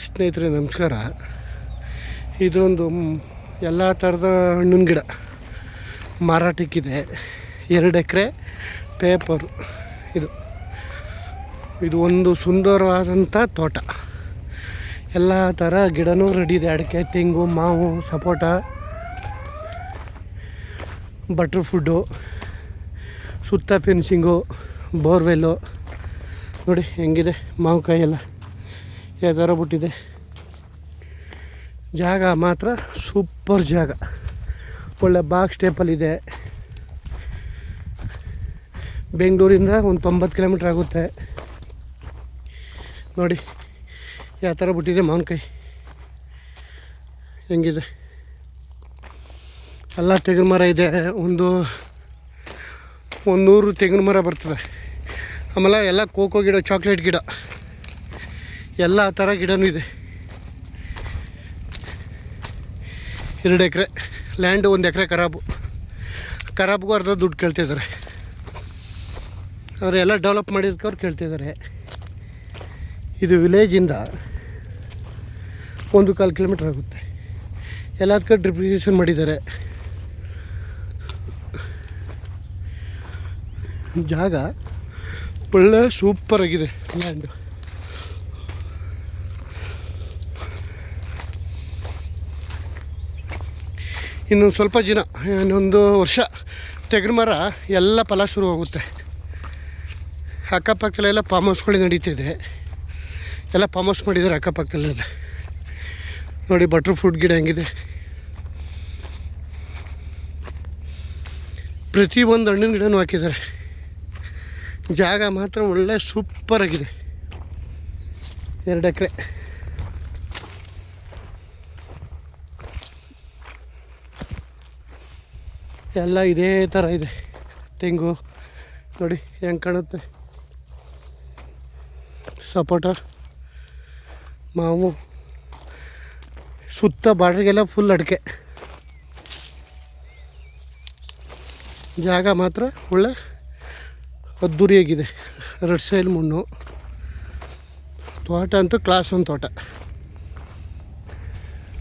ಸ್ನೇಹಿತರೆ ನಮಸ್ಕಾರ. ಇದೊಂದು ಎಲ್ಲ ಥರದ ಹಣ್ಣಿನ ಗಿಡ ಮಾರಾಟಕ್ಕಿದೆ. 2 ಎಕರೆ ಪೇಪರು. ಇದು ಒಂದು ಸುಂದರವಾದಂಥ ತೋಟ. ಎಲ್ಲ ಥರ ಗಿಡನೂ ರೆಡಿ ಇದೆ. ಅಡಿಕೆ, ತೆಂಗು, ಮಾವು, ಸಪೋಟ, ಬಟರ್ ಫುಡ್ಡು, ಸುತ್ತ ಫೆನ್ಸಿಂಗು, ಬೋರ್ವೆಲ್ಲು. ನೋಡಿ ಹೆಂಗಿದೆ ಮಾವಿನಕಾಯಿ ಎಲ್ಲ ಯಾವ ಥರ ಬಿಟ್ಟಿದೆ. ಜಾಗ ಮಾತ್ರ ಸೂಪರ್ ಜಾಗ. ಒಳ್ಳೆ ಬಾಕ್ಸ್ ಟೈಪಲ್ಲಿದೆ. ಬೆಂಗಳೂರಿಂದ ಒಂದು 90 ಕಿಲೋಮೀಟ್ರ್ ಆಗುತ್ತೆ. ನೋಡಿ ಯಾವ ಥರ ಬಿಟ್ಟಿದೆ ಮಾವಿನಕಾಯಿ ಹೆಂಗಿದೆ. ಎಲ್ಲ ತೆಂಗಿನ ಮರ ಇದೆ. ಒಂದು 100 ತೆಂಗಿನ ಮರ ಬರ್ತದೆ. ಆಮೇಲೆ ಎಲ್ಲ ಕೋಕೋ ಗಿಡ, ಚಾಕ್ಲೇಟ್ ಗಿಡ, ಎಲ್ಲ ಥರ ಗಿಡನೂ ಇದೆ. 2 ಎಕರೆ ಲ್ಯಾಂಡು, 1 ಎಕರೆ ಖರಾಬ್ಗೂ ಅರ್ಧ ದುಡ್ಡು ಕೇಳ್ತಿದ್ದಾರೆ. ಅವರೆಲ್ಲ ಡೆವಲಪ್ ಮಾಡಿರ್ಕವ್ರು ಕೇಳ್ತಿದ್ದಾರೆ. ಇದು ವಿಲೇಜಿಂದ 1.25 ಕಿಲೋಮೀಟ್ರ್ ಆಗುತ್ತೆ. ಎಲ್ಲದಕ್ಕೂ ಡ್ರಿಪ್ ಇರಿಗೇಷನ್ ಮಾಡಿದ್ದಾರೆ. ಜಾಗ ಒಳ್ಳೆ ಸೂಪರಾಗಿದೆ ಲ್ಯಾಂಡು. ಇನ್ನೊಂದು ಸ್ವಲ್ಪ ದಿನ, ಇನ್ನೊಂದು ವರ್ಷ ತೆಂಗಿನ ಮರ ಎಲ್ಲ ಫಲ ಶುರು ಹೋಗುತ್ತೆ. ಅಕ್ಕಪಕ್ಕದಲ್ಲೆಲ್ಲ ಫಾರ್ಮ್ ಹೌಸ್ಗಳು ನಡೀತಿದೆ. ಎಲ್ಲ ಫಾರ್ಮ್ ಹೌಸ್ ಮಾಡಿದ್ದಾರೆ ಅಕ್ಕಪಕ್ಕದಲ್ಲೆಲ್ಲ. ನೋಡಿ ಬಟರ್ ಫ್ರೂಟ್ ಗಿಡ ಹೆಂಗಿದೆ. ಪ್ರತಿಯೊಂದು ಹಣ್ಣಿನ ಗಿಡನೂ ಹಾಕಿದ್ದಾರೆ. ಜಾಗ ಮಾತ್ರ ಒಳ್ಳೆ ಸೂಪರಾಗಿದೆ. 2 ಎಕರೆ. ಎಲ್ಲ ಇದೇ ಥರ ಇದೆ. ತೆಂಗು ನೋಡಿ ಹೆಂಗೆ ಕಾಣುತ್ತೆ. ಸಪೋಟ, ಮಾವು, ಸುತ್ತ ಬಾರ್ಡ್ರಿಗೆಲ್ಲ ಫುಲ್ ಅಡಿಕೆ. ಜಾಗ ಮಾತ್ರ ಒಳ್ಳೆ ಅದ್ದೂರಿಯಾಗಿದೆ. 2 ಸೈಡ್ ಮಣ್ಣು. ತೋಟ ಅಂತೂ ಕ್ಲಾಸ್ ಒಂದು ತೋಟ.